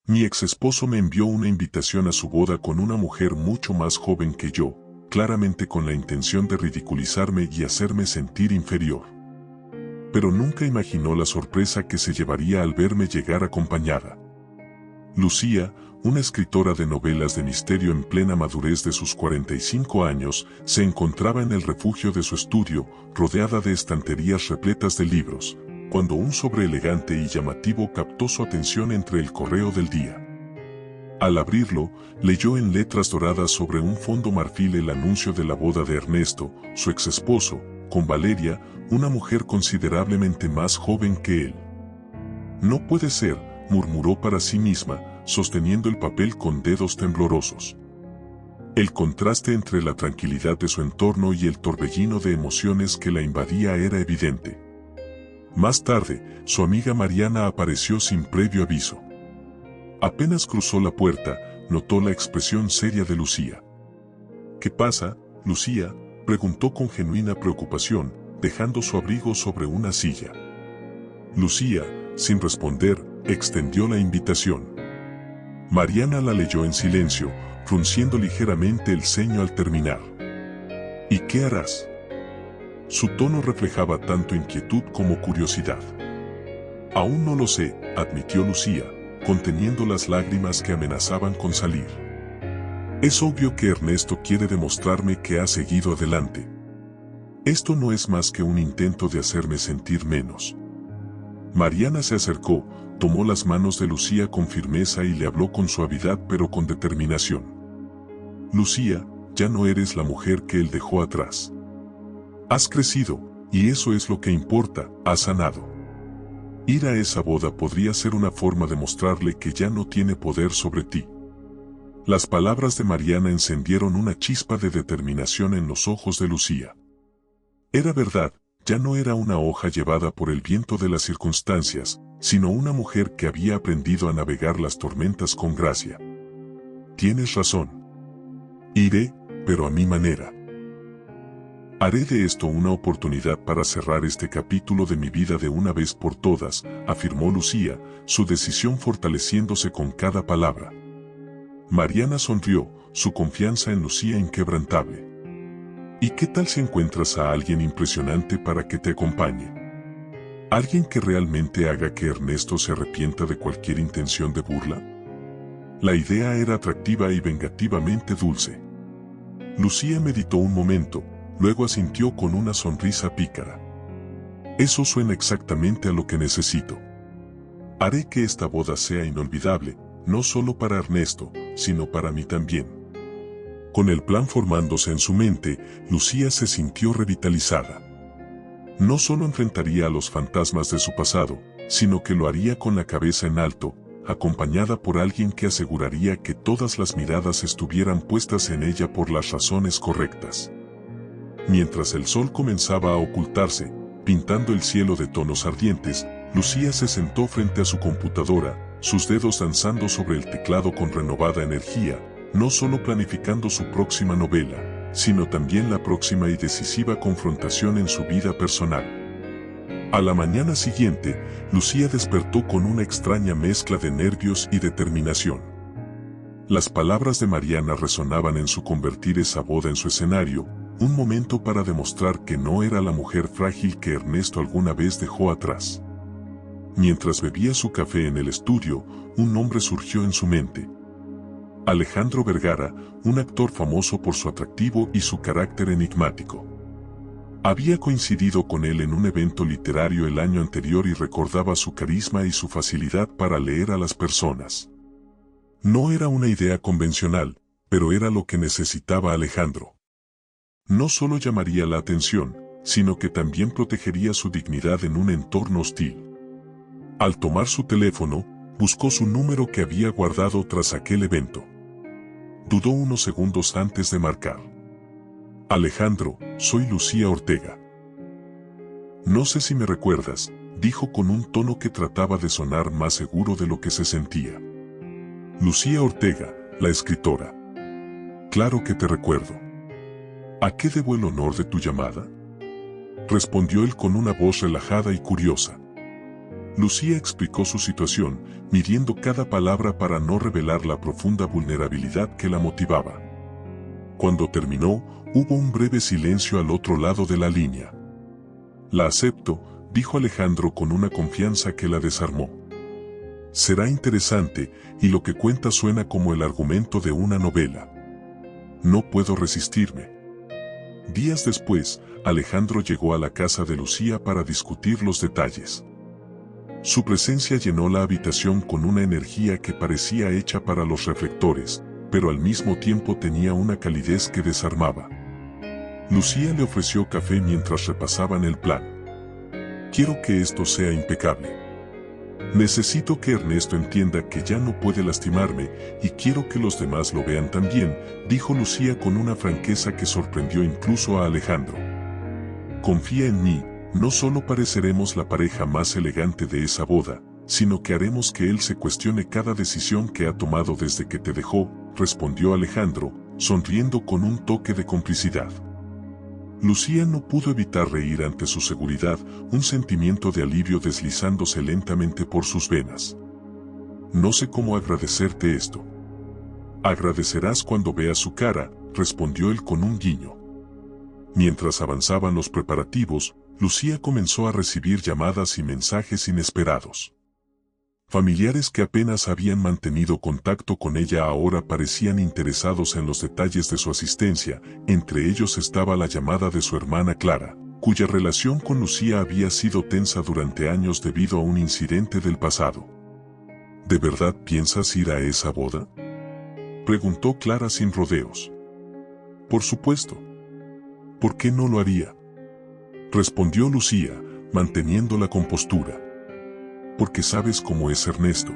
Mi ex esposo me envió una invitación a su boda con una mujer mucho más joven que yo, claramente con la intención de ridiculizarme y hacerme sentir inferior. Pero nunca imaginó la sorpresa que se llevaría al verme llegar acompañada. Lucía, una escritora de novelas de misterio en plena madurez de sus 45 años, se encontraba en el refugio de su estudio, rodeada de estanterías repletas de libros, cuando un sobre elegante y llamativo captó su atención entre el correo del día. Al abrirlo, leyó en letras doradas sobre un fondo marfil el anuncio de la boda de Ernesto, su ex esposo, con Valeria, una mujer considerablemente más joven que él. No puede ser, murmuró para sí misma, sosteniendo el papel con dedos temblorosos. El contraste entre la tranquilidad de su entorno y el torbellino de emociones que la invadía era evidente. Más tarde, su amiga Mariana apareció sin previo aviso. Apenas cruzó la puerta, notó la expresión seria de Lucía. ¿Qué pasa, Lucía?, preguntó con genuina preocupación, dejando su abrigo sobre una silla. Lucía, sin responder, extendió la invitación. Mariana la leyó en silencio, frunciendo ligeramente el ceño al terminar. ¿Y qué harás? Su tono reflejaba tanto inquietud como curiosidad. Aún no lo sé, admitió Lucía, conteniendo las lágrimas que amenazaban con salir. Es obvio que Ernesto quiere demostrarme que ha seguido adelante. Esto no es más que un intento de hacerme sentir menos. Mariana se acercó, tomó las manos de Lucía con firmeza y le habló con suavidad pero con determinación. Lucía, ya no eres la mujer que él dejó atrás. Has crecido, y eso es lo que importa, has sanado. Ir a esa boda podría ser una forma de mostrarle que ya no tiene poder sobre ti. Las palabras de Mariana encendieron una chispa de determinación en los ojos de Lucía. Era verdad, ya no era una hoja llevada por el viento de las circunstancias, sino una mujer que había aprendido a navegar las tormentas con gracia. Tienes razón. Iré, pero a mi manera. Haré de esto una oportunidad para cerrar este capítulo de mi vida de una vez por todas, afirmó Lucía, su decisión fortaleciéndose con cada palabra. Mariana sonrió, su confianza en Lucía inquebrantable. ¿Y qué tal si encuentras a alguien impresionante para que te acompañe? ¿Alguien que realmente haga que Ernesto se arrepienta de cualquier intención de burla? La idea era atractiva y vengativamente dulce. Lucía meditó un momento, luego asintió con una sonrisa pícara. Eso suena exactamente a lo que necesito. Haré que esta boda sea inolvidable, no solo para Ernesto, sino para mí también. Con el plan formándose en su mente, Lucía se sintió revitalizada. No solo enfrentaría a los fantasmas de su pasado, sino que lo haría con la cabeza en alto, acompañada por alguien que aseguraría que todas las miradas estuvieran puestas en ella por las razones correctas. Mientras el sol comenzaba a ocultarse, pintando el cielo de tonos ardientes, Lucía se sentó frente a su computadora, sus dedos danzando sobre el teclado con renovada energía, no solo planificando su próxima novela, sino también la próxima y decisiva confrontación en su vida personal. A la mañana siguiente, Lucía despertó con una extraña mezcla de nervios y determinación. Las palabras de Mariana resonaban en su convertir esa boda en su escenario, un momento para demostrar que no era la mujer frágil que Ernesto alguna vez dejó atrás. Mientras bebía su café en el estudio, un nombre surgió en su mente. Alejandro Vergara, un actor famoso por su atractivo y su carácter enigmático. Había coincidido con él en un evento literario el año anterior y recordaba su carisma y su facilidad para leer a las personas. No era una idea convencional, pero era lo que necesitaba Alejandro. No solo llamaría la atención, sino que también protegería su dignidad en un entorno hostil. Al tomar su teléfono, buscó su número que había guardado tras aquel evento. Dudó unos segundos antes de marcar. Alejandro, soy Lucía Ortega. No sé si me recuerdas, dijo con un tono que trataba de sonar más seguro de lo que se sentía. Lucía Ortega, la escritora. Claro que te recuerdo. ¿A qué debo el honor de tu llamada? Respondió él con una voz relajada y curiosa. Lucía explicó su situación, midiendo cada palabra para no revelar la profunda vulnerabilidad que la motivaba. Cuando terminó, hubo un breve silencio al otro lado de la línea. La acepto, dijo Alejandro con una confianza que la desarmó. Será interesante, y lo que cuenta suena como el argumento de una novela. No puedo resistirme. Días después, Alejandro llegó a la casa de Lucía para discutir los detalles. Su presencia llenó la habitación con una energía que parecía hecha para los reflectores, pero al mismo tiempo tenía una calidez que desarmaba. Lucía le ofreció café mientras repasaban el plan. Quiero que esto sea impecable. Necesito que Ernesto entienda que ya no puede lastimarme y quiero que los demás lo vean también, dijo Lucía con una franqueza que sorprendió incluso a Alejandro. Confía en mí, no solo pareceremos la pareja más elegante de esa boda, sino que haremos que él se cuestione cada decisión que ha tomado desde que te dejó, respondió Alejandro, sonriendo con un toque de complicidad. Lucía no pudo evitar reír ante su seguridad, un sentimiento de alivio deslizándose lentamente por sus venas. No sé cómo agradecerte esto. Agradecerás cuando veas su cara, respondió él con un guiño. Mientras avanzaban los preparativos, Lucía comenzó a recibir llamadas y mensajes inesperados. Familiares que apenas habían mantenido contacto con ella ahora parecían interesados en los detalles de su asistencia, entre ellos estaba la llamada de su hermana Clara, cuya relación con Lucía había sido tensa durante años debido a un incidente del pasado. ¿De verdad piensas ir a esa boda?, preguntó Clara sin rodeos. Por supuesto. ¿Por qué no lo haría?, respondió Lucía, manteniendo la compostura. Porque sabes cómo es Ernesto.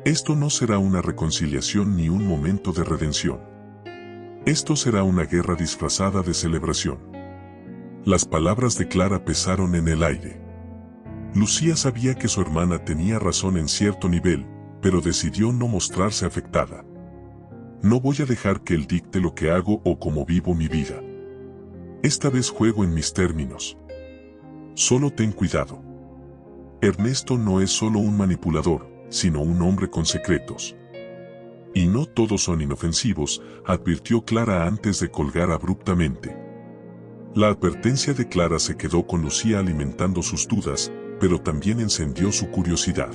Esto no será una reconciliación ni un momento de redención. Esto será una guerra disfrazada de celebración. Las palabras de Clara pesaron en el aire. Lucía sabía que su hermana tenía razón en cierto nivel, pero decidió no mostrarse afectada. No voy a dejar que él dicte lo que hago o cómo vivo mi vida. Esta vez juego en mis términos. Solo ten cuidado. Ernesto no es solo un manipulador, sino un hombre con secretos. Y no todos son inofensivos, advirtió Clara antes de colgar abruptamente. La advertencia de Clara se quedó con Lucía alimentando sus dudas, pero también encendió su curiosidad.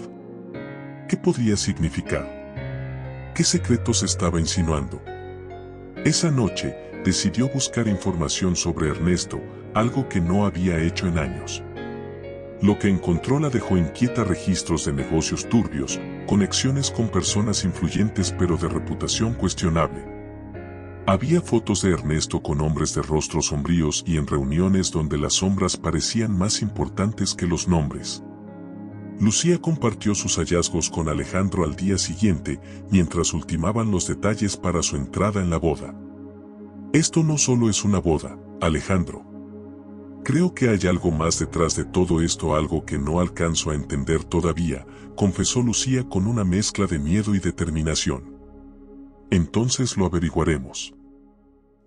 ¿Qué podría significar? ¿Qué secretos estaba insinuando? Esa noche, decidió buscar información sobre Ernesto, algo que no había hecho en años. Lo que encontró la dejó inquieta: registros de negocios turbios, conexiones con personas influyentes pero de reputación cuestionable. Había fotos de Ernesto con hombres de rostros sombríos y en reuniones donde las sombras parecían más importantes que los nombres. Lucía compartió sus hallazgos con Alejandro al día siguiente, mientras ultimaban los detalles para su entrada en la boda. Esto no solo es una boda, Alejandro. Creo que hay algo más detrás de todo esto, algo que no alcanzo a entender todavía, confesó Lucía con una mezcla de miedo y determinación. Entonces lo averiguaremos.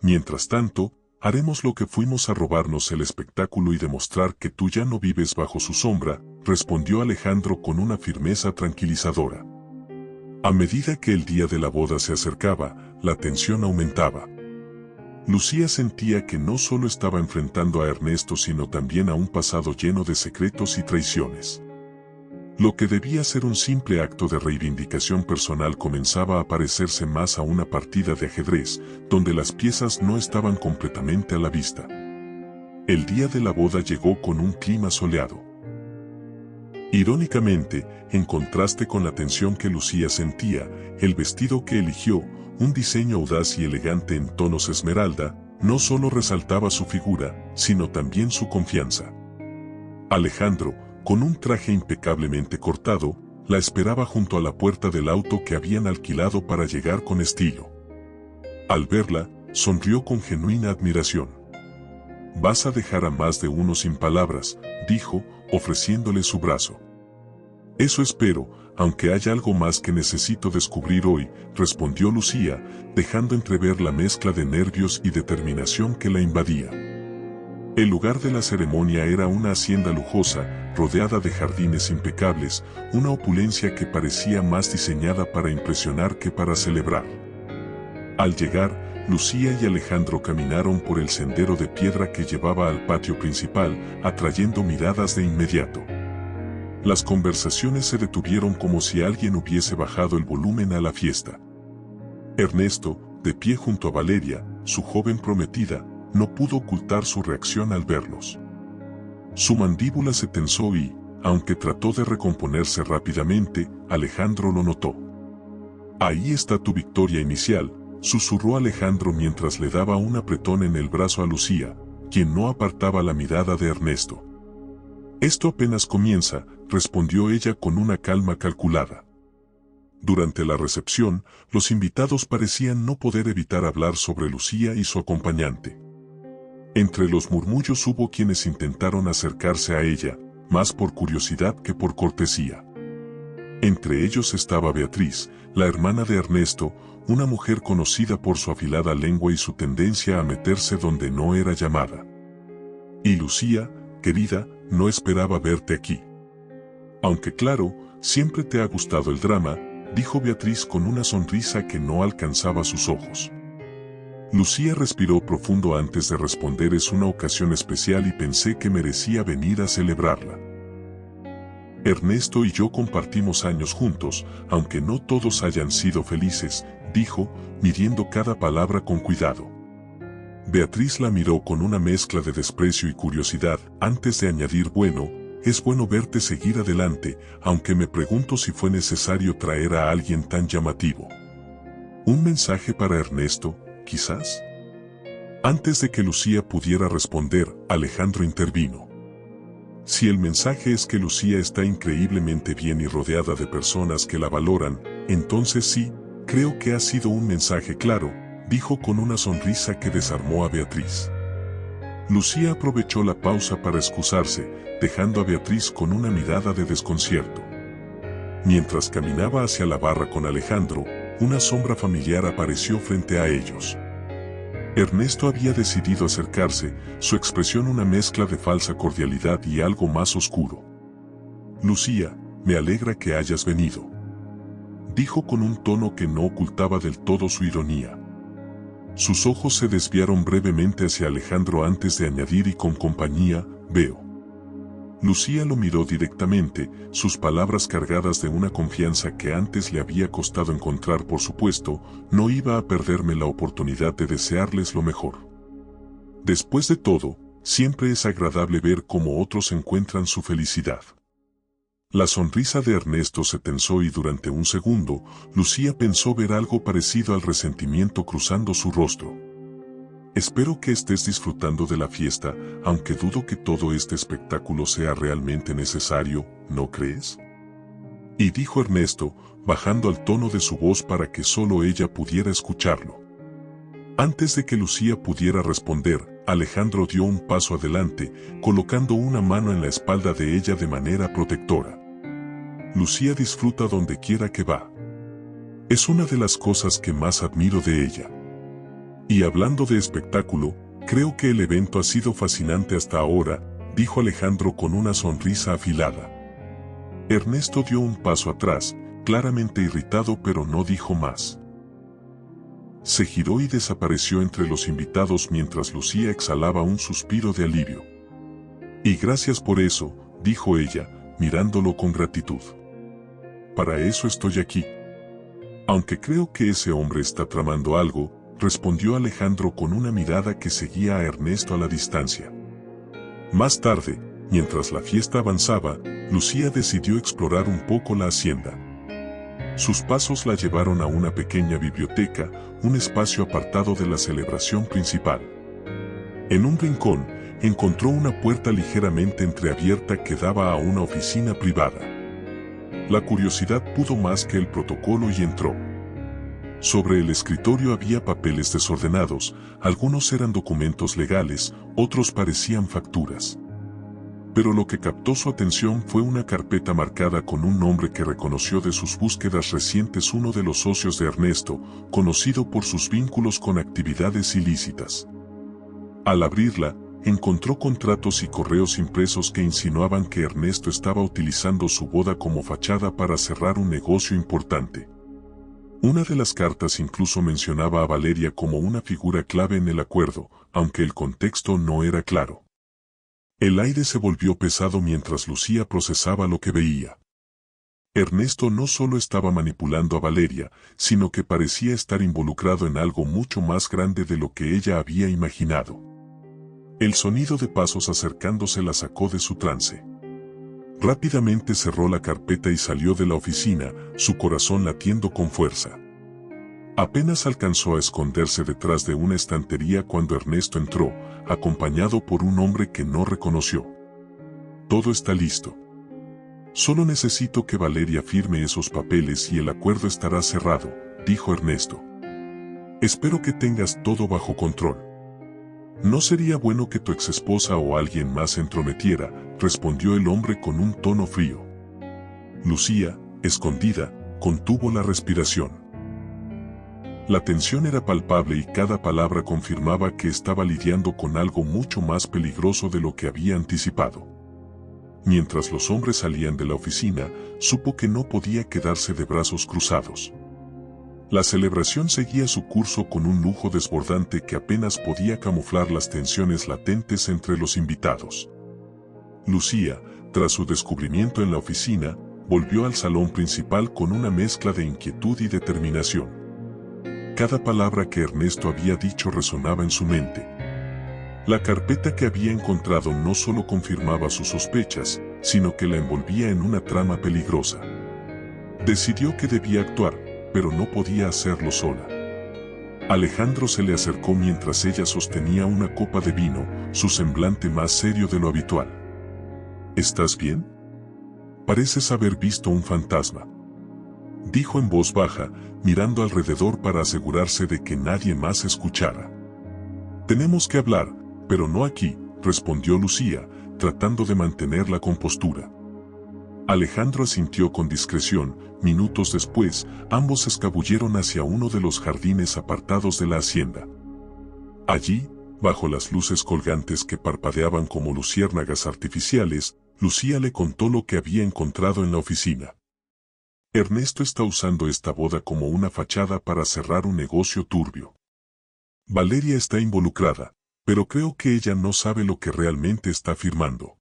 Mientras tanto, haremos lo que fuimos a robarnos el espectáculo y demostrar que tú ya no vives bajo su sombra, respondió Alejandro con una firmeza tranquilizadora. A medida que el día de la boda se acercaba, la tensión aumentaba. Lucía sentía que no solo estaba enfrentando a Ernesto sino también a un pasado lleno de secretos y traiciones. Lo que debía ser un simple acto de reivindicación personal comenzaba a parecerse más a una partida de ajedrez, donde las piezas no estaban completamente a la vista. El día de la boda llegó con un clima soleado. Irónicamente, en contraste con la tensión que Lucía sentía, el vestido que eligió, un diseño audaz y elegante en tonos esmeralda, no solo resaltaba su figura, sino también su confianza. Alejandro, con un traje impecablemente cortado, la esperaba junto a la puerta del auto que habían alquilado para llegar con estilo. Al verla, sonrió con genuina admiración. «Vas a dejar a más de uno sin palabras», dijo, ofreciéndole su brazo. «Eso espero, aunque hay algo más que necesito descubrir hoy», respondió Lucía, dejando entrever la mezcla de nervios y determinación que la invadía. El lugar de la ceremonia era una hacienda lujosa, rodeada de jardines impecables, una opulencia que parecía más diseñada para impresionar que para celebrar. Al llegar, Lucía y Alejandro caminaron por el sendero de piedra que llevaba al patio principal, atrayendo miradas de inmediato. Las conversaciones se detuvieron como si alguien hubiese bajado el volumen a la fiesta. Ernesto, de pie junto a Valeria, su joven prometida, no pudo ocultar su reacción al verlos. Su mandíbula se tensó y, aunque trató de recomponerse rápidamente, Alejandro lo notó. «Ahí está tu victoria inicial», susurró Alejandro mientras le daba un apretón en el brazo a Lucía, quien no apartaba la mirada de Ernesto. «Esto apenas comienza», respondió ella con una calma calculada. Durante la recepción, los invitados parecían no poder evitar hablar sobre Lucía y su acompañante. Entre los murmullos hubo quienes intentaron acercarse a ella, más por curiosidad que por cortesía. Entre ellos estaba Beatriz, la hermana de Ernesto, una mujer conocida por su afilada lengua y su tendencia a meterse donde no era llamada. «Y Lucía, querida, no esperaba verte aquí. Aunque claro, siempre te ha gustado el drama», dijo Beatriz con una sonrisa que no alcanzaba sus ojos. Lucía respiró profundo antes de responder: «Es una ocasión especial y pensé que merecía venir a celebrarla. Ernesto y yo compartimos años juntos, aunque no todos hayan sido felices», dijo, midiendo cada palabra con cuidado. Beatriz la miró con una mezcla de desprecio y curiosidad, antes de añadir: «Bueno, es bueno verte seguir adelante, aunque me pregunto si fue necesario traer a alguien tan llamativo. ¿Un mensaje para Ernesto, quizás?». Antes de que Lucía pudiera responder, Alejandro intervino. «Si el mensaje es que Lucía está increíblemente bien y rodeada de personas que la valoran, entonces sí, creo que ha sido un mensaje claro», dijo con una sonrisa que desarmó a Beatriz. Lucía aprovechó la pausa para excusarse, dejando a Beatriz con una mirada de desconcierto. Mientras caminaba hacia la barra con Alejandro, una sombra familiar apareció frente a ellos. Ernesto había decidido acercarse, su expresión una mezcla de falsa cordialidad y algo más oscuro. «Lucía, me alegra que hayas venido», dijo con un tono que no ocultaba del todo su ironía. Sus ojos se desviaron brevemente hacia Alejandro antes de añadir: «Y con compañía, veo». Lucía lo miró directamente, sus palabras cargadas de una confianza que antes le había costado encontrar. Por supuesto, no iba a perderme la oportunidad de desearles lo mejor. Después de todo, siempre es agradable ver cómo otros encuentran su felicidad. La sonrisa de Ernesto se tensó y durante un segundo, Lucía pensó ver algo parecido al resentimiento cruzando su rostro. «Espero que estés disfrutando de la fiesta, aunque dudo que todo este espectáculo sea realmente necesario, ¿no crees?», y dijo Ernesto, bajando al tono de su voz para que solo ella pudiera escucharlo. Antes de que Lucía pudiera responder, Alejandro dio un paso adelante, colocando una mano en la espalda de ella de manera protectora. «Lucía disfruta donde quiera que va. Es una de las cosas que más admiro de ella. Y hablando de espectáculo, creo que el evento ha sido fascinante hasta ahora», dijo Alejandro con una sonrisa afilada. Ernesto dio un paso atrás, claramente irritado, pero no dijo más. Se giró y desapareció entre los invitados mientras Lucía exhalaba un suspiro de alivio. «Y gracias por eso», dijo ella, mirándolo con gratitud. «Para eso estoy aquí». «Aunque creo que ese hombre está tramando algo», respondió Alejandro con una mirada que seguía a Ernesto a la distancia. Más tarde, mientras la fiesta avanzaba, Lucía decidió explorar un poco la hacienda. Sus pasos la llevaron a una pequeña biblioteca, un espacio apartado de la celebración principal. En un rincón, encontró una puerta ligeramente entreabierta que daba a una oficina privada. La curiosidad pudo más que el protocolo y entró. Sobre el escritorio había papeles desordenados, algunos eran documentos legales, otros parecían facturas. Pero lo que captó su atención fue una carpeta marcada con un nombre que reconoció de sus búsquedas recientes: uno de los socios de Ernesto, conocido por sus vínculos con actividades ilícitas. Al abrirla, encontró contratos y correos impresos que insinuaban que Ernesto estaba utilizando su boda como fachada para cerrar un negocio importante. Una de las cartas incluso mencionaba a Valeria como una figura clave en el acuerdo, aunque el contexto no era claro. El aire se volvió pesado mientras Lucía procesaba lo que veía. Ernesto no solo estaba manipulando a Valeria, sino que parecía estar involucrado en algo mucho más grande de lo que ella había imaginado. El sonido de pasos acercándose la sacó de su trance. Rápidamente cerró la carpeta y salió de la oficina, su corazón latiendo con fuerza. Apenas alcanzó a esconderse detrás de una estantería cuando Ernesto entró, acompañado por un hombre que no reconoció. Todo está listo. Solo necesito que Valeria firme esos papeles y el acuerdo estará cerrado, dijo Ernesto. Espero que tengas todo bajo control. No sería bueno que tu exesposa o alguien más se entrometiera, respondió el hombre con un tono frío. Lucía, escondida, contuvo la respiración. La tensión era palpable y cada palabra confirmaba que estaba lidiando con algo mucho más peligroso de lo que había anticipado. Mientras los hombres salían de la oficina, supo que no podía quedarse de brazos cruzados. La celebración seguía su curso con un lujo desbordante que apenas podía camuflar las tensiones latentes entre los invitados. Lucía, tras su descubrimiento en la oficina, volvió al salón principal con una mezcla de inquietud y determinación. Cada palabra que Ernesto había dicho resonaba en su mente. La carpeta que había encontrado no solo confirmaba sus sospechas, sino que la envolvía en una trama peligrosa. Decidió que debía actuar, pero no podía hacerlo sola. Alejandro se le acercó mientras ella sostenía una copa de vino, su semblante más serio de lo habitual. ¿Estás bien? Pareces haber visto un fantasma, dijo en voz baja, mirando alrededor para asegurarse de que nadie más escuchara. Tenemos que hablar, pero no aquí, respondió Lucía, tratando de mantener la compostura. Alejandro asintió con discreción. Minutos después, ambos se escabulleron hacia uno de los jardines apartados de la hacienda. Allí, bajo las luces colgantes que parpadeaban como luciérnagas artificiales, Lucía le contó lo que había encontrado en la oficina. Ernesto está usando esta boda como una fachada para cerrar un negocio turbio. Valeria está involucrada, pero creo que ella no sabe lo que realmente está firmando.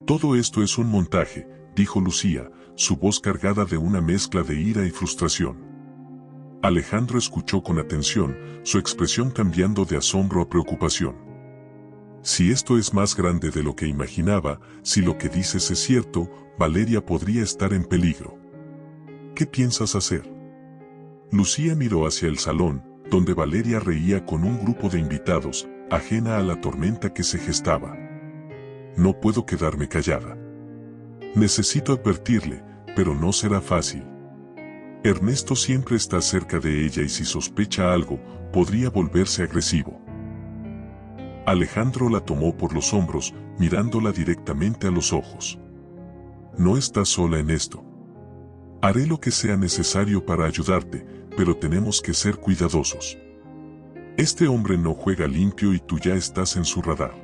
Todo esto es un montaje, dijo Lucía, su voz cargada de una mezcla de ira y frustración. Alejandro escuchó con atención, su expresión cambiando de asombro a preocupación. Si esto es más grande de lo que imaginaba, si lo que dices es cierto, Valeria podría estar en peligro. ¿Qué piensas hacer? Lucía miró hacia el salón, donde Valeria reía con un grupo de invitados, ajena a la tormenta que se gestaba. No puedo quedarme callada. Necesito advertirle, pero no será fácil. Ernesto siempre está cerca de ella y si sospecha algo, podría volverse agresivo. Alejandro la tomó por los hombros, mirándola directamente a los ojos. No estás sola en esto. Haré lo que sea necesario para ayudarte, pero tenemos que ser cuidadosos. Este hombre no juega limpio y tú ya estás en su radar.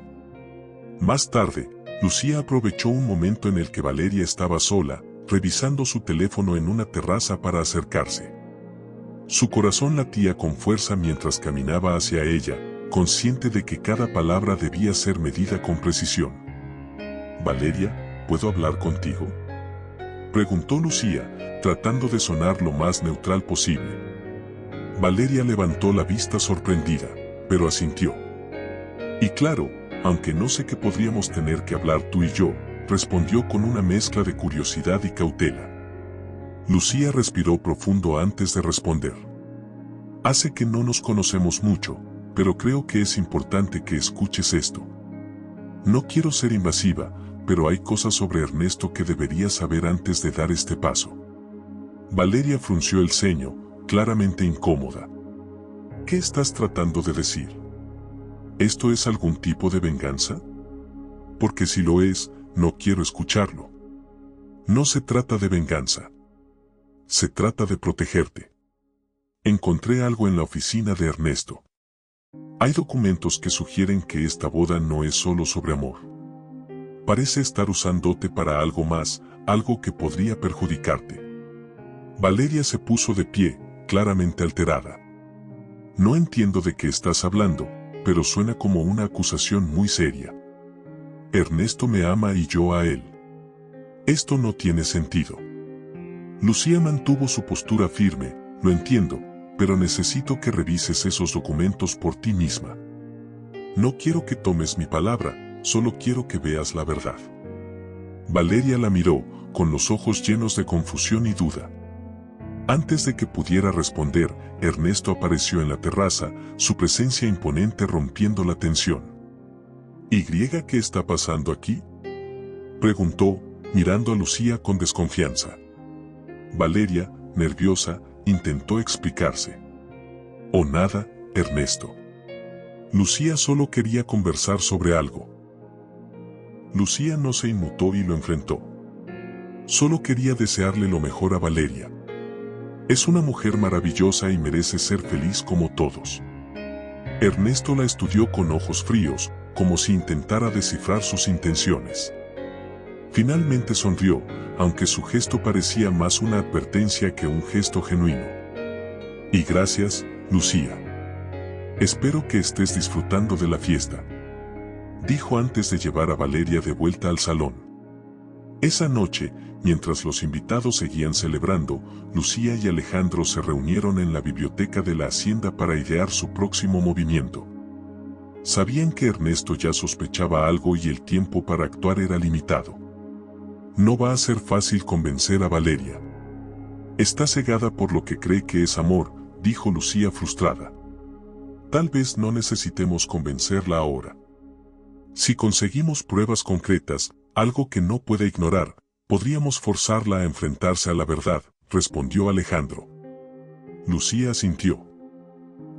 Más tarde, Lucía aprovechó un momento en el que Valeria estaba sola, revisando su teléfono en una terraza para acercarse. Su corazón latía con fuerza mientras caminaba hacia ella, consciente de que cada palabra debía ser medida con precisión. «Valeria, ¿puedo hablar contigo?», preguntó Lucía, tratando de sonar lo más neutral posible. Valeria levantó la vista sorprendida, pero asintió. «Y claro, aunque no sé qué podríamos tener que hablar tú y yo», respondió con una mezcla de curiosidad y cautela. Lucía respiró profundo antes de responder. «Hace que no nos conocemos mucho, pero creo que es importante que escuches esto. No quiero ser invasiva, pero hay cosas sobre Ernesto que deberías saber antes de dar este paso». Valeria frunció el ceño, claramente incómoda. «¿Qué estás tratando de decir? ¿Esto es algún tipo de venganza? Porque si lo es, no quiero escucharlo. No se trata de venganza. Se trata de protegerte. Encontré algo en la oficina de Ernesto. Hay documentos que sugieren que esta boda no es solo sobre amor. Parece estar usándote para algo más, algo que podría perjudicarte. Valeria se puso de pie, claramente alterada. No entiendo de qué estás hablando, pero suena como una acusación muy seria. Ernesto me ama y yo a él. Esto no tiene sentido. Lucía mantuvo su postura firme. Lo entiendo, pero necesito que revises esos documentos por ti misma. No quiero que tomes mi palabra, solo quiero que veas la verdad. Valeria la miró, con los ojos llenos de confusión y duda. Antes de que pudiera responder, Ernesto apareció en la terraza, su presencia imponente rompiendo la tensión. ¿Y qué está pasando aquí?, preguntó, mirando a Lucía con desconfianza. Valeria, nerviosa, intentó explicarse. «Oh, nada, Ernesto». Lucía solo quería conversar sobre algo. Lucía no se inmutó y lo enfrentó. Solo quería desearle lo mejor a Valeria. Es una mujer maravillosa y merece ser feliz como todos. Ernesto la estudió con ojos fríos, como si intentara descifrar sus intenciones. Finalmente sonrió, aunque su gesto parecía más una advertencia que un gesto genuino. «Y gracias, Lucía. Espero que estés disfrutando de la fiesta», dijo antes de llevar a Valeria de vuelta al salón. Esa noche, mientras los invitados seguían celebrando, Lucía y Alejandro se reunieron en la biblioteca de la hacienda para idear su próximo movimiento. Sabían que Ernesto ya sospechaba algo y el tiempo para actuar era limitado. No va a ser fácil convencer a Valeria. Está cegada por lo que cree que es amor, dijo Lucía frustrada. Tal vez no necesitemos convencerla ahora. Si conseguimos pruebas concretas, algo que no puede ignorar, podríamos forzarla a enfrentarse a la verdad, respondió Alejandro. Lucía asintió.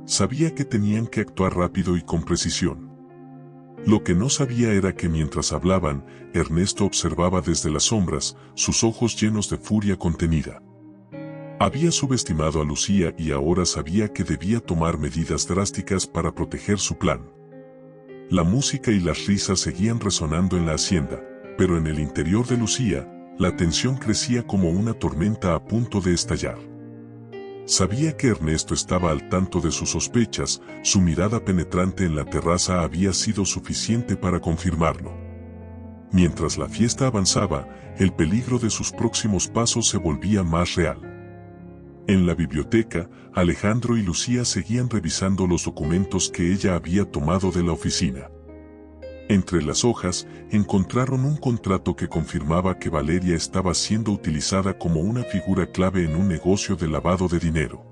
Sabía que tenían que actuar rápido y con precisión. Lo que no sabía era que mientras hablaban, Ernesto observaba desde las sombras, sus ojos llenos de furia contenida. Había subestimado a Lucía y ahora sabía que debía tomar medidas drásticas para proteger su plan. La música y las risas seguían resonando en la hacienda, pero en el interior de Lucía, la tensión crecía como una tormenta a punto de estallar. Sabía que Ernesto estaba al tanto de sus sospechas, su mirada penetrante en la terraza había sido suficiente para confirmarlo. Mientras la fiesta avanzaba, el peligro de sus próximos pasos se volvía más real. En la biblioteca, Alejandro y Lucía seguían revisando los documentos que ella había tomado de la oficina. Entre las hojas, encontraron un contrato que confirmaba que Valeria estaba siendo utilizada como una figura clave en un negocio de lavado de dinero.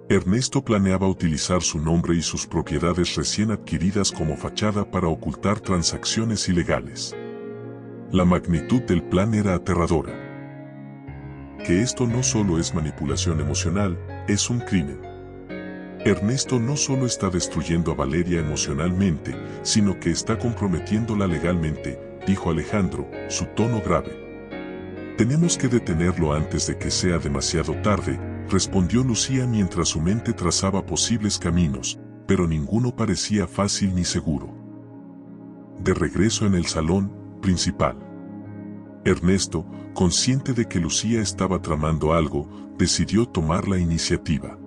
Ernesto planeaba utilizar su nombre y sus propiedades recién adquiridas como fachada para ocultar transacciones ilegales. La magnitud del plan era aterradora. Que esto no solo es manipulación emocional, es un crimen. Ernesto no solo está destruyendo a Valeria emocionalmente, sino que está comprometiéndola legalmente, dijo Alejandro, su tono grave. Tenemos que detenerlo antes de que sea demasiado tarde, respondió Lucía mientras su mente trazaba posibles caminos, pero ninguno parecía fácil ni seguro. De regreso en el salón principal, Ernesto, consciente de que Lucía estaba tramando algo, decidió tomar la iniciativa.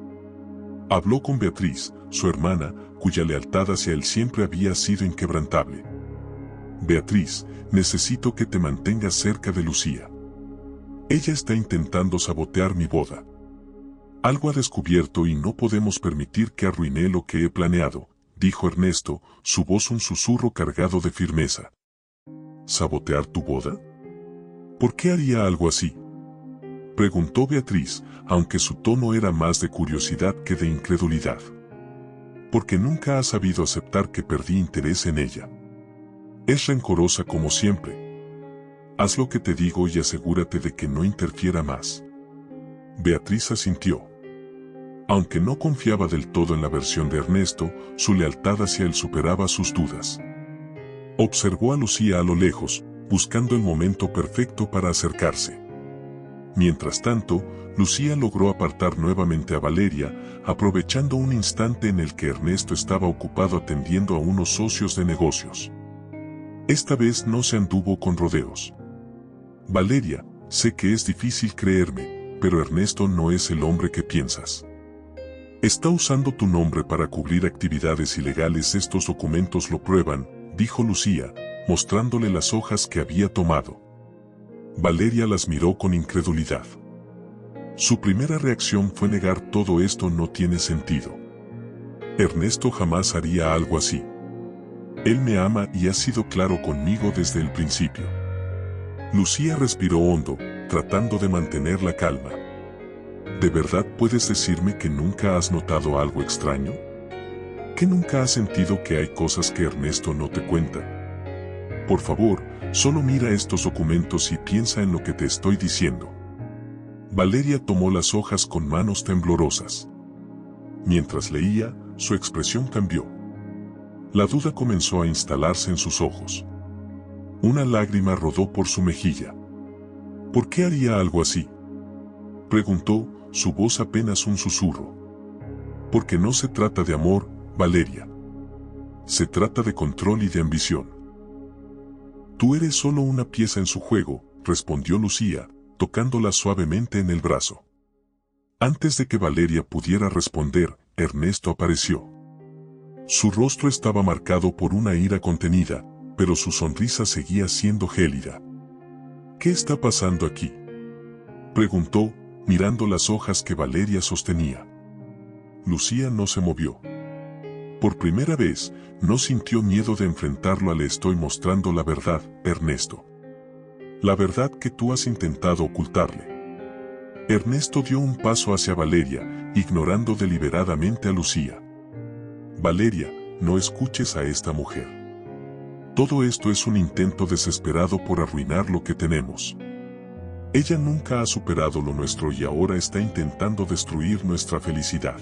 Habló con Beatriz, su hermana, cuya lealtad hacia él siempre había sido inquebrantable. Beatriz, necesito que te mantengas cerca de Lucía. Ella está intentando sabotear mi boda. Algo ha descubierto y no podemos permitir que arruine lo que he planeado, dijo Ernesto, su voz un susurro cargado de firmeza. ¿Sabotear tu boda? ¿Por qué haría algo así?, preguntó Beatriz, aunque su tono era más de curiosidad que de incredulidad. Porque nunca ha sabido aceptar que perdí interés en ella. Es rencorosa como siempre. Haz lo que te digo y asegúrate de que no interfiera más. Beatriz asintió. Aunque no confiaba del todo en la versión de Ernesto, su lealtad hacia él superaba sus dudas. Observó a Lucía a lo lejos, buscando el momento perfecto para acercarse. Mientras tanto, Lucía logró apartar nuevamente a Valeria, aprovechando un instante en el que Ernesto estaba ocupado atendiendo a unos socios de negocios. Esta vez no se anduvo con rodeos. Valeria, sé que es difícil creerme, pero Ernesto no es el hombre que piensas. Está usando tu nombre para cubrir actividades ilegales. Estos documentos lo prueban, dijo Lucía, mostrándole las hojas que había tomado. Valeria las miró con incredulidad. Su primera reacción fue negar. Todo esto no tiene sentido. Ernesto jamás haría algo así. Él me ama y ha sido claro conmigo desde el principio. Lucía respiró hondo, tratando de mantener la calma. ¿De verdad puedes decirme que nunca has notado algo extraño? ¿Que nunca has sentido que hay cosas que Ernesto no te cuenta? Por favor, solo mira estos documentos y piensa en lo que te estoy diciendo. Valeria tomó las hojas con manos temblorosas. Mientras leía, su expresión cambió. La duda comenzó a instalarse en sus ojos. Una lágrima rodó por su mejilla. ¿Por qué haría algo así?, preguntó, su voz apenas un susurro. Porque no se trata de amor, Valeria. Se trata de control y de ambición. Tú eres solo una pieza en su juego, respondió Lucía, tocándola suavemente en el brazo. Antes de que Valeria pudiera responder, Ernesto apareció. Su rostro estaba marcado por una ira contenida, pero su sonrisa seguía siendo gélida. ¿Qué está pasando aquí?, preguntó, mirando las hojas que Valeria sostenía. Lucía no se movió. Por primera vez, no sintió miedo de enfrentarlo. Le estoy mostrando la verdad, Ernesto. La verdad que tú has intentado ocultarle. Ernesto dio un paso hacia Valeria, ignorando deliberadamente a Lucía. Valeria, no escuches a esta mujer. Todo esto es un intento desesperado por arruinar lo que tenemos. Ella nunca ha superado lo nuestro y ahora está intentando destruir nuestra felicidad.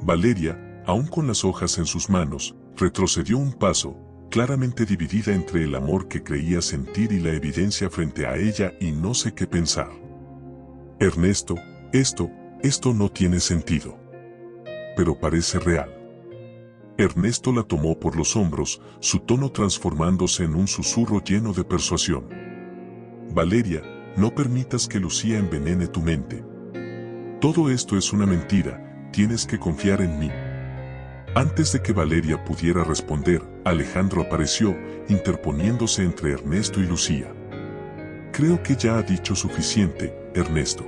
Valeria, aún con las hojas en sus manos, retrocedió un paso, claramente dividida entre el amor que creía sentir y la evidencia frente a ella, y no sé qué pensar. Ernesto, esto no tiene sentido. Pero parece real. Ernesto la tomó por los hombros, su tono transformándose en un susurro lleno de persuasión. Valeria, no permitas que Lucía envenene tu mente. Todo esto es una mentira, tienes que confiar en mí. Antes de que Valeria pudiera responder, Alejandro apareció, interponiéndose entre Ernesto y Lucía. Creo que ya ha dicho suficiente, Ernesto.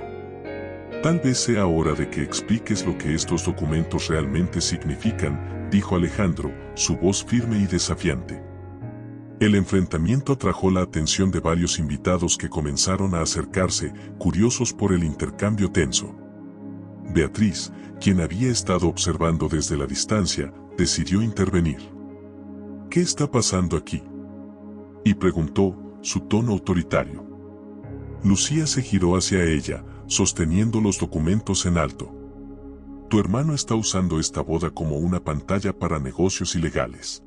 Tal vez sea hora de que expliques lo que estos documentos realmente significan, dijo Alejandro, su voz firme y desafiante. El enfrentamiento atrajo la atención de varios invitados que comenzaron a acercarse, curiosos por el intercambio tenso. Beatriz, quien había estado observando desde la distancia, decidió intervenir. ¿Qué está pasando aquí?, y preguntó, su tono autoritario. Lucía se giró hacia ella, sosteniendo los documentos en alto. Tu hermano está usando esta boda como una pantalla para negocios ilegales.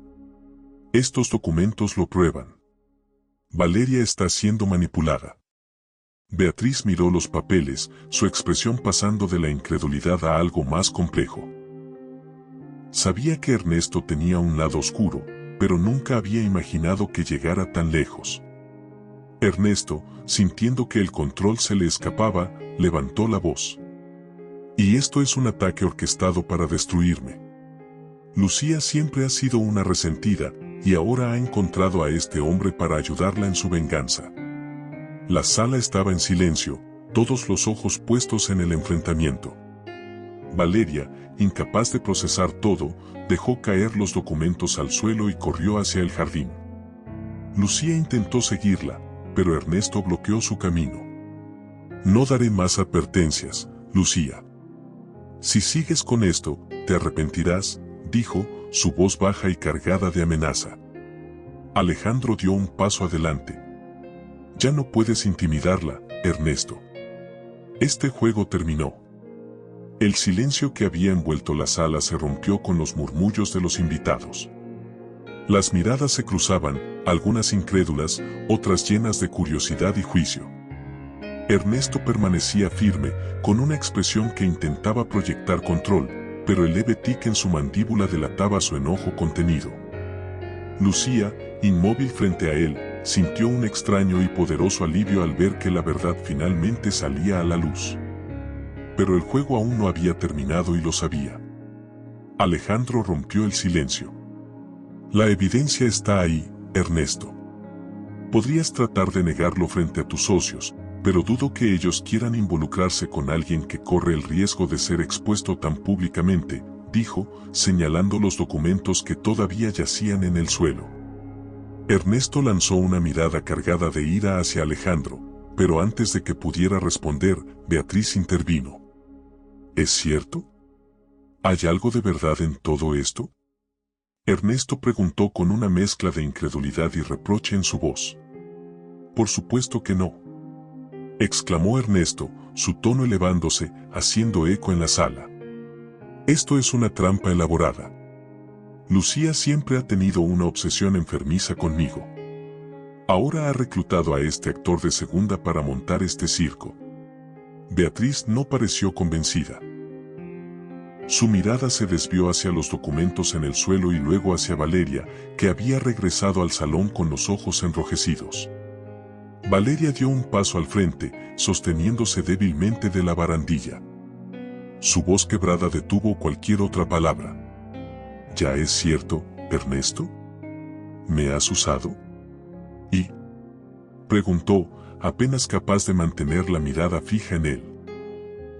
Estos documentos lo prueban. Valeria está siendo manipulada. Beatriz miró los papeles, su expresión pasando de la incredulidad a algo más complejo. Sabía que Ernesto tenía un lado oscuro, pero nunca había imaginado que llegara tan lejos. Ernesto, sintiendo que el control se le escapaba, levantó la voz. Y esto es un ataque orquestado para destruirme. Lucía siempre ha sido una resentida, y ahora ha encontrado a este hombre para ayudarla en su venganza. La sala estaba en silencio, todos los ojos puestos en el enfrentamiento. Valeria, incapaz de procesar todo, dejó caer los documentos al suelo y corrió hacia el jardín. Lucía intentó seguirla, pero Ernesto bloqueó su camino. No daré más advertencias, Lucía. Si sigues con esto, te arrepentirás, dijo, su voz baja y cargada de amenaza. Alejandro dio un paso adelante. Ya no puedes intimidarla, Ernesto. Este juego terminó. El silencio que había envuelto la sala se rompió con los murmullos de los invitados. Las miradas se cruzaban, algunas incrédulas, otras llenas de curiosidad y juicio. Ernesto permanecía firme, con una expresión que intentaba proyectar control, pero el leve tic en su mandíbula delataba su enojo contenido. Lucía, inmóvil frente a él, sintió un extraño y poderoso alivio al ver que la verdad finalmente salía a la luz. Pero el juego aún no había terminado y lo sabía. Alejandro rompió el silencio. La evidencia está ahí, Ernesto. Podrías tratar de negarlo frente a tus socios, pero dudo que ellos quieran involucrarse con alguien que corre el riesgo de ser expuesto tan públicamente, dijo, señalando los documentos que todavía yacían en el suelo. Ernesto lanzó una mirada cargada de ira hacia Alejandro, pero antes de que pudiera responder, Beatriz intervino. ¿Es cierto? ¿Hay algo de verdad en todo esto? Ernesto preguntó con una mezcla de incredulidad y reproche en su voz. Por supuesto que no, exclamó Ernesto, su tono elevándose, haciendo eco en la sala. Esto es una trampa elaborada. Lucía siempre ha tenido una obsesión enfermiza conmigo. Ahora ha reclutado a este actor de segunda para montar este circo. Beatriz no pareció convencida. Su mirada se desvió hacia los documentos en el suelo y luego hacia Valeria, que había regresado al salón con los ojos enrojecidos. Valeria dio un paso al frente, sosteniéndose débilmente de la barandilla. Su voz quebrada detuvo cualquier otra palabra. ¿Ya es cierto, Ernesto? ¿Me has usado? ¿Y? Preguntó, apenas capaz de mantener la mirada fija en él.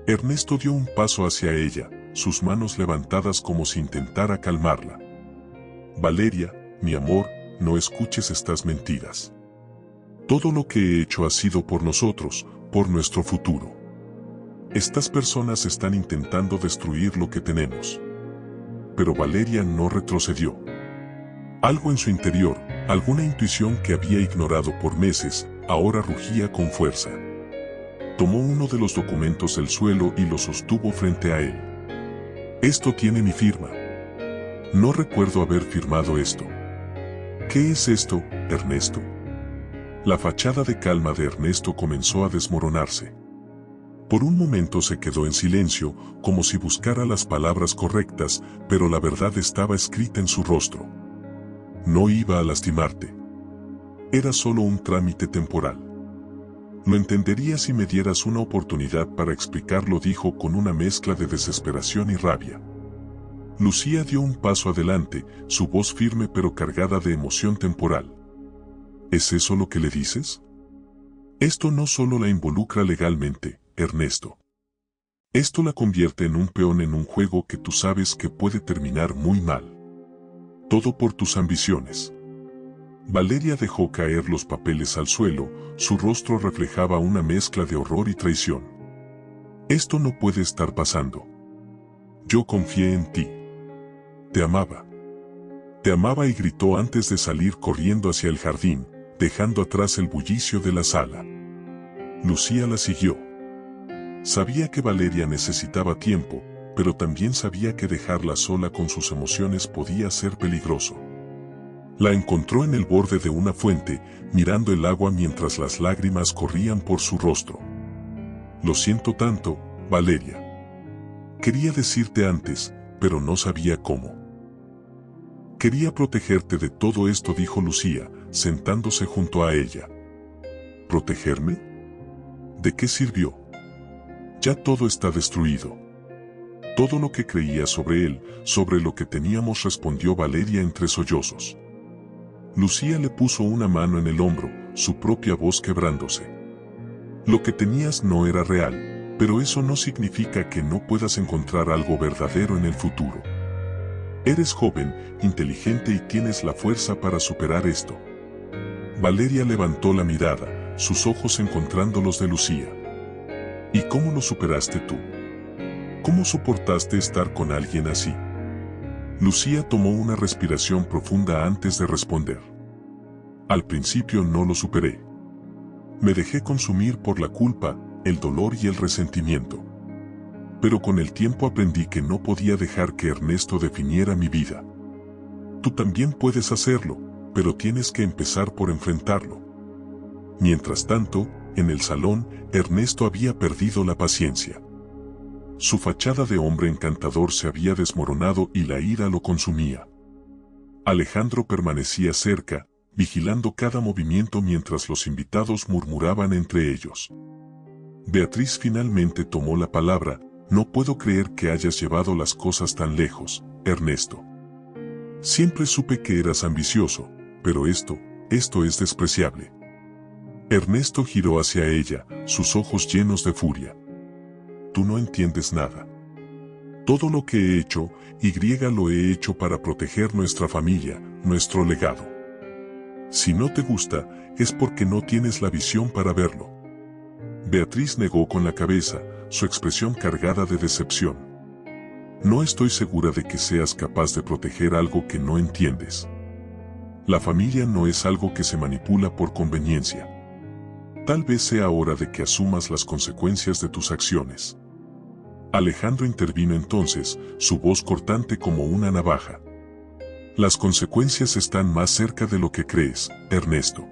Ernesto dio un paso hacia ella, sus manos levantadas como si intentara calmarla. Valeria, mi amor, no escuches estas mentiras. Todo lo que he hecho ha sido por nosotros, por nuestro futuro. Estas personas están intentando destruir lo que tenemos. Pero Valeria no retrocedió. Algo en su interior, alguna intuición que había ignorado por meses, ahora rugía con fuerza. Tomó uno de los documentos del suelo y lo sostuvo frente a él. Esto tiene mi firma. No recuerdo haber firmado esto. ¿Qué es esto, Ernesto? La fachada de calma de Ernesto comenzó a desmoronarse. Por un momento se quedó en silencio, como si buscara las palabras correctas, pero la verdad estaba escrita en su rostro. No iba a lastimarte. Era solo un trámite temporal. Lo entendería si me dieras una oportunidad para explicarlo, dijo con una mezcla de desesperación y rabia. Lucía dio un paso adelante, su voz firme pero cargada de emoción temporal. ¿Es eso lo que le dices? Esto no solo la involucra legalmente, Ernesto. Esto la convierte en un peón en un juego que tú sabes que puede terminar muy mal. Todo por tus ambiciones. Valeria dejó caer los papeles al suelo, su rostro reflejaba una mezcla de horror y traición. Esto no puede estar pasando. Yo confié en ti. Te amaba. Te amaba, y gritó antes de salir corriendo hacia el jardín, dejando atrás el bullicio de la sala. Lucía la siguió. Sabía que Valeria necesitaba tiempo, pero también sabía que dejarla sola con sus emociones podía ser peligroso. La encontró en el borde de una fuente, mirando el agua mientras las lágrimas corrían por su rostro. Lo siento tanto, Valeria. Quería decirte antes, pero no sabía cómo. Quería protegerte de todo esto, dijo Lucía, sentándose junto a ella. ¿Protegerme? ¿De qué sirvió? Ya todo está destruido. Todo lo que creía sobre él, sobre lo que teníamos, respondió Valeria entre sollozos. Lucía le puso una mano en el hombro, su propia voz quebrándose. Lo que tenías no era real, pero eso no significa que no puedas encontrar algo verdadero en el futuro. Eres joven, inteligente y tienes la fuerza para superar esto. Valeria levantó la mirada, sus ojos encontrando los de Lucía. ¿Y cómo lo superaste tú? ¿Cómo soportaste estar con alguien así? Lucía tomó una respiración profunda antes de responder. Al principio no lo superé. Me dejé consumir por la culpa, el dolor y el resentimiento. Pero con el tiempo aprendí que no podía dejar que Ernesto definiera mi vida. Tú también puedes hacerlo, pero tienes que empezar por enfrentarlo. Mientras tanto, en el salón, Ernesto había perdido la paciencia. Su fachada de hombre encantador se había desmoronado y la ira lo consumía. Alejandro permanecía cerca, vigilando cada movimiento mientras los invitados murmuraban entre ellos. Beatriz finalmente tomó la palabra. No puedo creer que hayas llevado las cosas tan lejos, Ernesto. Siempre supe que eras ambicioso, pero esto es despreciable. Ernesto giró hacia ella, sus ojos llenos de furia. Tú no entiendes nada. Todo lo que he hecho, lo he hecho para proteger nuestra familia, nuestro legado. Si no te gusta, es porque no tienes la visión para verlo. Beatriz negó con la cabeza, su expresión cargada de decepción. No estoy segura de que seas capaz de proteger algo que no entiendes. La familia no es algo que se manipula por conveniencia. Tal vez sea hora de que asumas las consecuencias de tus acciones. Alejandro intervino entonces, su voz cortante como una navaja. Las consecuencias están más cerca de lo que crees, Ernesto.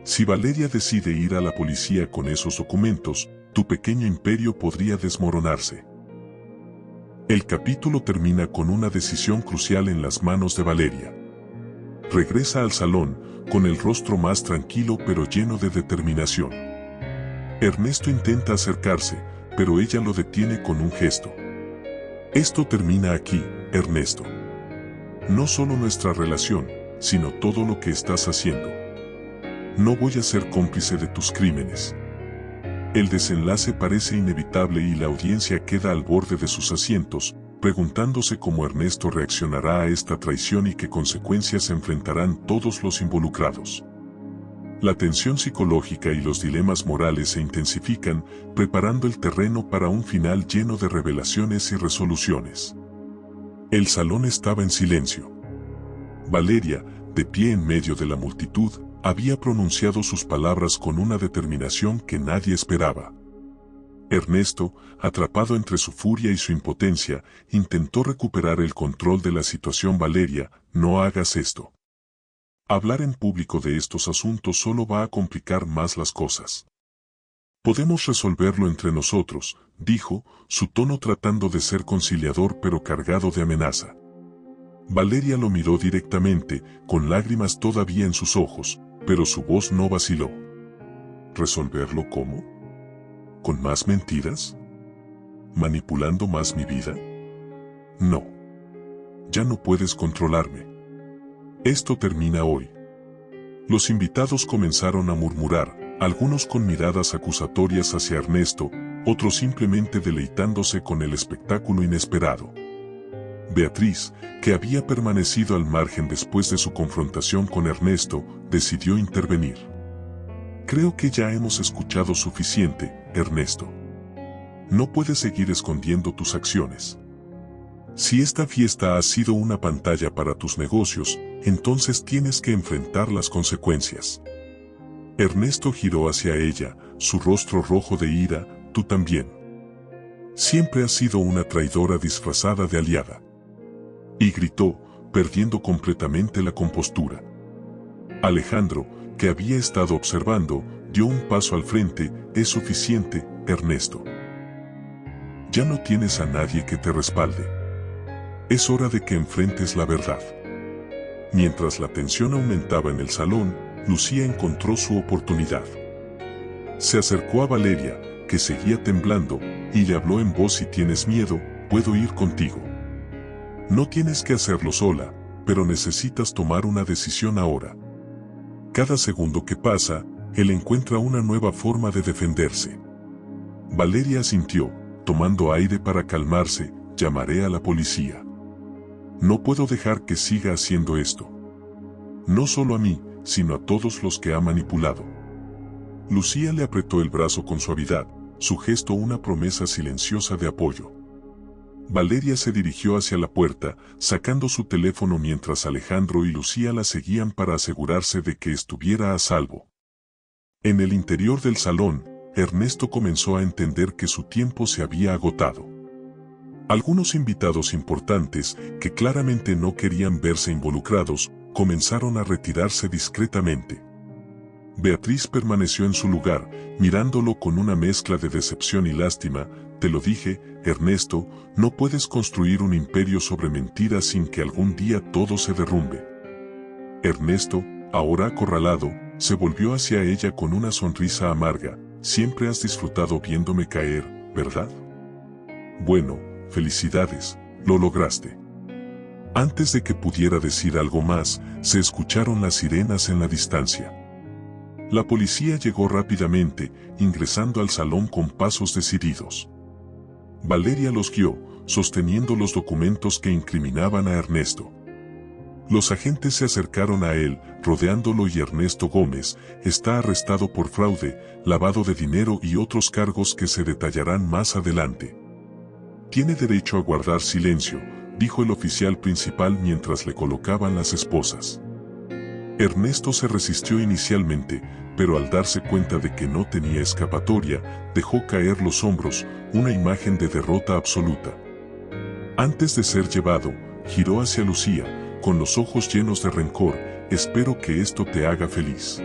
Si Valeria decide ir a la policía con esos documentos, tu pequeño imperio podría desmoronarse. El capítulo termina con una decisión crucial en las manos de Valeria. Regresa al salón, con el rostro más tranquilo pero lleno de determinación. Ernesto intenta acercarse, pero ella lo detiene con un gesto. Esto termina aquí, Ernesto. No solo nuestra relación, sino todo lo que estás haciendo. No voy a ser cómplice de tus crímenes. El desenlace parece inevitable y la audiencia queda al borde de sus asientos, preguntándose cómo Ernesto reaccionará a esta traición y qué consecuencias enfrentarán todos los involucrados. La tensión psicológica y los dilemas morales se intensifican, preparando el terreno para un final lleno de revelaciones y resoluciones. El salón estaba en silencio. Valeria, de pie en medio de la multitud, había pronunciado sus palabras con una determinación que nadie esperaba. Ernesto, atrapado entre su furia y su impotencia, intentó recuperar el control de la situación. Valeria, no hagas esto. Hablar en público de estos asuntos solo va a complicar más las cosas. Podemos resolverlo entre nosotros, dijo, su tono tratando de ser conciliador pero cargado de amenaza. Valeria lo miró directamente, con lágrimas todavía en sus ojos, pero su voz no vaciló. ¿Resolverlo cómo? ¿Con más mentiras? ¿Manipulando más mi vida? No. Ya no puedes controlarme. Esto termina hoy. Los invitados comenzaron a murmurar, algunos con miradas acusatorias hacia Ernesto, otros simplemente deleitándose con el espectáculo inesperado. Beatriz, que había permanecido al margen después de su confrontación con Ernesto, decidió intervenir. Creo que ya hemos escuchado suficiente, Ernesto. No puedes seguir escondiendo tus acciones. Si esta fiesta ha sido una pantalla para tus negocios, entonces tienes que enfrentar las consecuencias. Ernesto giró hacia ella, su rostro rojo de ira. Tú también. Siempre has sido una traidora disfrazada de aliada. Y gritó, perdiendo completamente la compostura. Alejandro, que había estado observando, dio un paso al frente. Es suficiente, Ernesto. Ya no tienes a nadie que te respalde. Es hora de que enfrentes la verdad. Mientras la tensión aumentaba en el salón, Lucía encontró su oportunidad. Se acercó a Valeria, que seguía temblando, y le habló en voz: si tienes miedo, puedo ir contigo. No tienes que hacerlo sola, pero necesitas tomar una decisión ahora. Cada segundo que pasa, él encuentra una nueva forma de defenderse. Valeria asintió, tomando aire para calmarse. Llamaré a la policía. No puedo dejar que siga haciendo esto. No solo a mí, sino a todos los que ha manipulado. Lucía le apretó el brazo con suavidad, su gesto una promesa silenciosa de apoyo. Valeria se dirigió hacia la puerta, sacando su teléfono mientras Alejandro y Lucía la seguían para asegurarse de que estuviera a salvo. En el interior del salón, Ernesto comenzó a entender que su tiempo se había agotado. Algunos invitados importantes, que claramente no querían verse involucrados, comenzaron a retirarse discretamente. Beatriz permaneció en su lugar, mirándolo con una mezcla de decepción y lástima. Te lo dije, Ernesto, no puedes construir un imperio sobre mentiras sin que algún día todo se derrumbe. Ernesto, ahora acorralado, se volvió hacia ella con una sonrisa amarga. Siempre has disfrutado viéndome caer, ¿verdad? Bueno, felicidades, lo lograste. Antes de que pudiera decir algo más, se escucharon las sirenas en la distancia. La policía llegó rápidamente, ingresando al salón con pasos decididos. Valeria los guió, sosteniendo los documentos que incriminaban a Ernesto. Los agentes se acercaron a él, rodeándolo, y Ernesto Gómez está arrestado por fraude, lavado de dinero y otros cargos que se detallarán más adelante. Tiene derecho a guardar silencio, dijo el oficial principal mientras le colocaban las esposas. Ernesto se resistió inicialmente, pero al darse cuenta de que no tenía escapatoria, dejó caer los hombros, una imagen de derrota absoluta. Antes de ser llevado, giró hacia Lucía, con los ojos llenos de rencor. Espero que esto te haga feliz.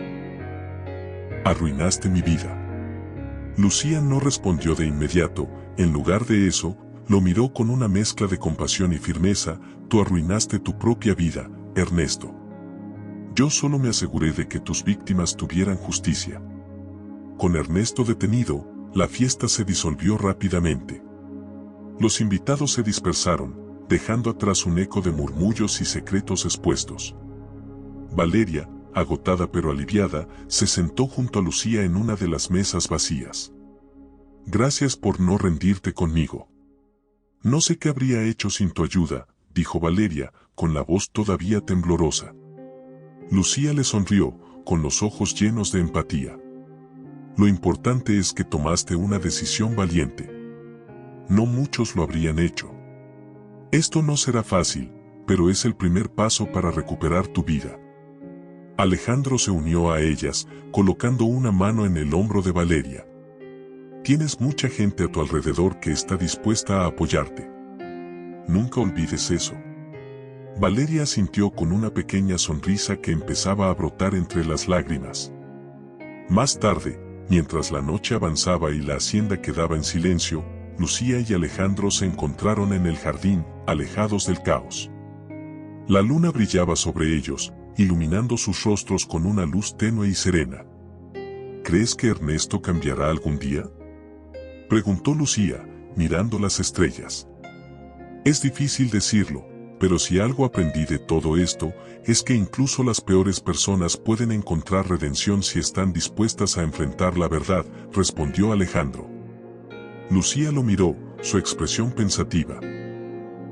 Arruinaste mi vida. Lucía no respondió de inmediato. En lugar de eso, lo miró con una mezcla de compasión y firmeza. Tú arruinaste tu propia vida, Ernesto. Yo solo me aseguré de que tus víctimas tuvieran justicia. Con Ernesto detenido, la fiesta se disolvió rápidamente. Los invitados se dispersaron, dejando atrás un eco de murmullos y secretos expuestos. Valeria, agotada pero aliviada, se sentó junto a Lucía en una de las mesas vacías. Gracias por no rendirte conmigo. No sé qué habría hecho sin tu ayuda, dijo Valeria, con la voz todavía temblorosa. Lucía le sonrió, con los ojos llenos de empatía. Lo importante es que tomaste una decisión valiente. No muchos lo habrían hecho. Esto no será fácil, pero es el primer paso para recuperar tu vida. Alejandro se unió a ellas, colocando una mano en el hombro de Valeria. Tienes mucha gente a tu alrededor que está dispuesta a apoyarte. Nunca olvides eso. Valeria asintió con una pequeña sonrisa que empezaba a brotar entre las lágrimas. Más tarde, mientras la noche avanzaba y la hacienda quedaba en silencio, Lucía y Alejandro se encontraron en el jardín, alejados del caos. La luna brillaba sobre ellos, iluminando sus rostros con una luz tenue y serena. ¿Crees que Ernesto cambiará algún día?, preguntó Lucía, mirando las estrellas. Es difícil decirlo, pero si algo aprendí de todo esto, es que incluso las peores personas pueden encontrar redención si están dispuestas a enfrentar la verdad, respondió Alejandro. Lucía lo miró, su expresión pensativa.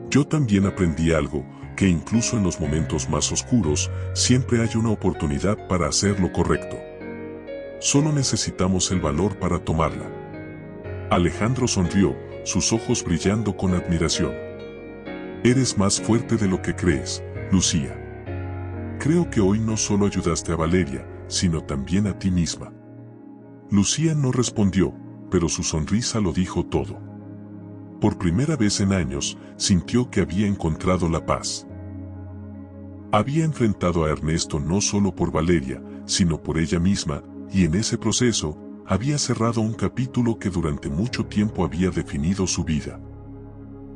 Yo también aprendí algo, que incluso en los momentos más oscuros, siempre hay una oportunidad para hacer lo correcto. Solo necesitamos el valor para tomarla. Alejandro sonrió, sus ojos brillando con admiración. Eres más fuerte de lo que crees, Lucía. Creo que hoy no solo ayudaste a Valeria, sino también a ti misma. Lucía no respondió, pero su sonrisa lo dijo todo. Por primera vez en años, sintió que había encontrado la paz. Había enfrentado a Ernesto no solo por Valeria, sino por ella misma, y en ese proceso, había cerrado un capítulo que durante mucho tiempo había definido su vida.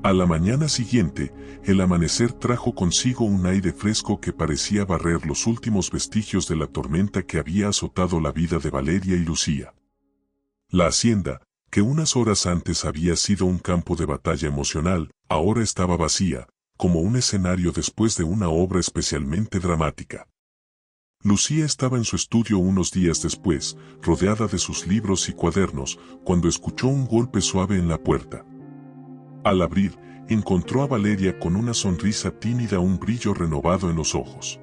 A la mañana siguiente, el amanecer trajo consigo un aire fresco que parecía barrer los últimos vestigios de la tormenta que había azotado la vida de Valeria y Lucía. La hacienda, que unas horas antes había sido un campo de batalla emocional, ahora estaba vacía, como un escenario después de una obra especialmente dramática. Lucía estaba en su estudio unos días después, rodeada de sus libros y cuadernos, cuando escuchó un golpe suave en la puerta. Al abrir, encontró a Valeria con una sonrisa tímida, un brillo renovado en los ojos.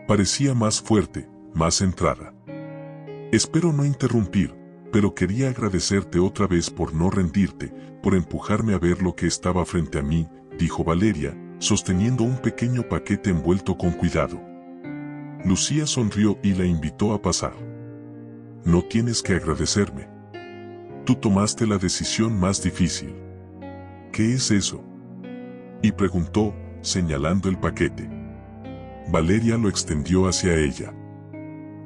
Parecía más fuerte, más centrada. Espero no interrumpir, pero quería agradecerte otra vez por no rendirte, por empujarme a ver lo que estaba frente a mí, dijo Valeria, sosteniendo un pequeño paquete envuelto con cuidado. Lucía sonrió y la invitó a pasar. No tienes que agradecerme. Tú tomaste la decisión más difícil. ¿Qué es eso?, y preguntó, señalando el paquete. Valeria lo extendió hacia ella.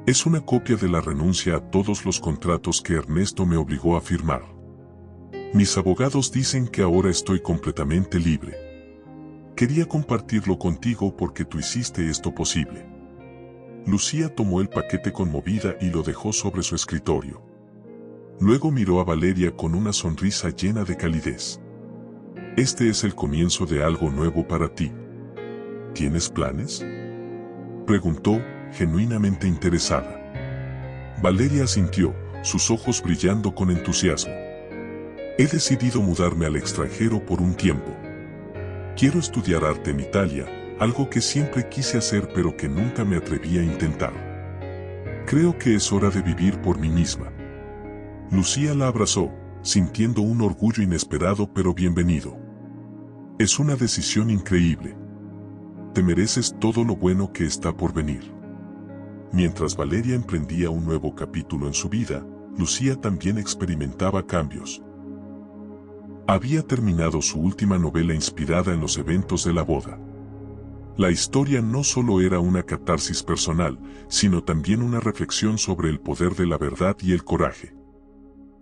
Es una copia de la renuncia a todos los contratos que Ernesto me obligó a firmar. Mis abogados dicen que ahora estoy completamente libre. Quería compartirlo contigo porque tú hiciste esto posible. Lucía tomó el paquete conmovida y lo dejó sobre su escritorio. Luego miró a Valeria con una sonrisa llena de calidez. Este es el comienzo de algo nuevo para ti. ¿Tienes planes?, preguntó, genuinamente interesada. Valeria asintió, sus ojos brillando con entusiasmo. He decidido mudarme al extranjero por un tiempo. Quiero estudiar arte en Italia, algo que siempre quise hacer pero que nunca me atreví a intentar. Creo que es hora de vivir por mí misma. Lucía la abrazó, sintiendo un orgullo inesperado pero bienvenido. Es una decisión increíble. Te mereces todo lo bueno que está por venir. Mientras Valeria emprendía un nuevo capítulo en su vida, Lucía también experimentaba cambios. Había terminado su última novela inspirada en los eventos de la boda. La historia no solo era una catarsis personal, sino también una reflexión sobre el poder de la verdad y el coraje.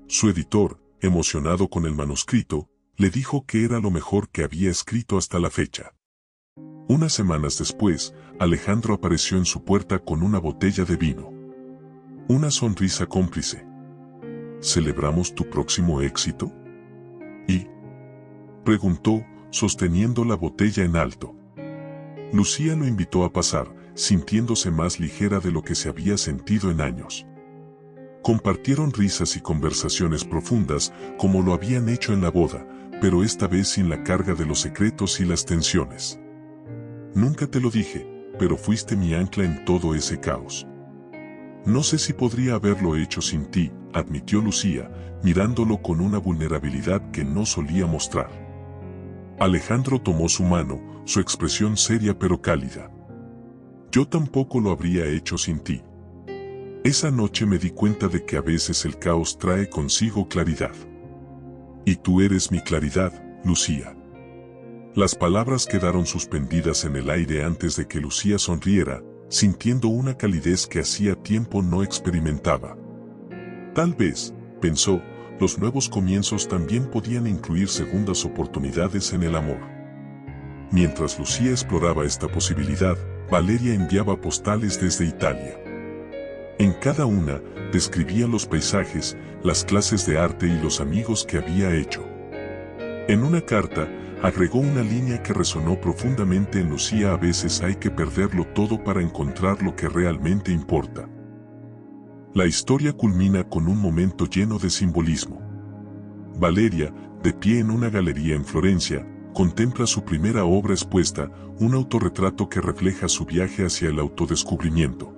Su editor, emocionado con el manuscrito, le dijo que era lo mejor que había escrito hasta la fecha. Unas semanas después, Alejandro apareció en su puerta con una botella de vino. Una sonrisa cómplice. ¿Celebramos tu próximo éxito?, ¿y?, preguntó, sosteniendo la botella en alto. Lucía lo invitó a pasar, sintiéndose más ligera de lo que se había sentido en años. Compartieron risas y conversaciones profundas, como lo habían hecho en la boda, pero esta vez sin la carga de los secretos y las tensiones. Nunca te lo dije, pero fuiste mi ancla en todo ese caos. No sé si podría haberlo hecho sin ti, admitió Lucía, mirándolo con una vulnerabilidad que no solía mostrar. Alejandro tomó su mano, su expresión seria pero cálida. Yo tampoco lo habría hecho sin ti. Esa noche me di cuenta de que a veces el caos trae consigo claridad. Y tú eres mi claridad, Lucía. Las palabras quedaron suspendidas en el aire antes de que Lucía sonriera, sintiendo una calidez que hacía tiempo no experimentaba. Tal vez, pensó, los nuevos comienzos también podían incluir segundas oportunidades en el amor. Mientras Lucía exploraba esta posibilidad, Valeria enviaba postales desde Italia. En cada una, describía los paisajes, las clases de arte y los amigos que había hecho. En una carta, agregó una línea que resonó profundamente en Lucía: a veces hay que perderlo todo para encontrar lo que realmente importa. La historia culmina con un momento lleno de simbolismo. Valeria, de pie en una galería en Florencia, contempla su primera obra expuesta, un autorretrato que refleja su viaje hacia el autodescubrimiento.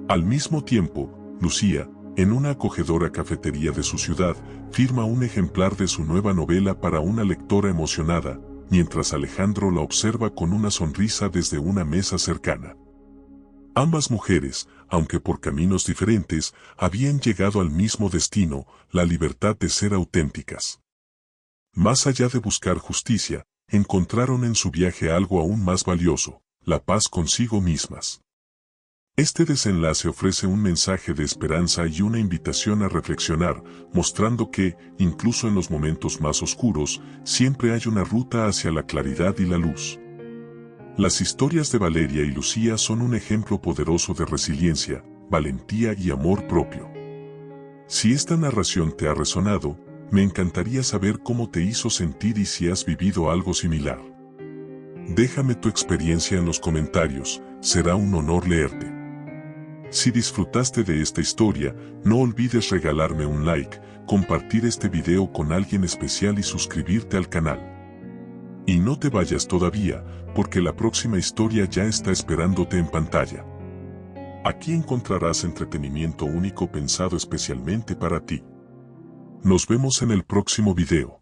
Al mismo tiempo, Lucía, en una acogedora cafetería de su ciudad, firma un ejemplar de su nueva novela para una lectora emocionada, mientras Alejandro la observa con una sonrisa desde una mesa cercana. Ambas mujeres, aunque por caminos diferentes, habían llegado al mismo destino, la libertad de ser auténticas. Más allá de buscar justicia, encontraron en su viaje algo aún más valioso: la paz consigo mismas. Este desenlace ofrece un mensaje de esperanza y una invitación a reflexionar, mostrando que, incluso en los momentos más oscuros, siempre hay una ruta hacia la claridad y la luz. Las historias de Valeria y Lucía son un ejemplo poderoso de resiliencia, valentía y amor propio. Si esta narración te ha resonado, me encantaría saber cómo te hizo sentir y si has vivido algo similar. Déjame tu experiencia en los comentarios, será un honor leerte. Si disfrutaste de esta historia, no olvides regalarme un like, compartir este video con alguien especial y suscribirte al canal. Y no te vayas todavía, porque la próxima historia ya está esperándote en pantalla. Aquí encontrarás entretenimiento único pensado especialmente para ti. Nos vemos en el próximo video.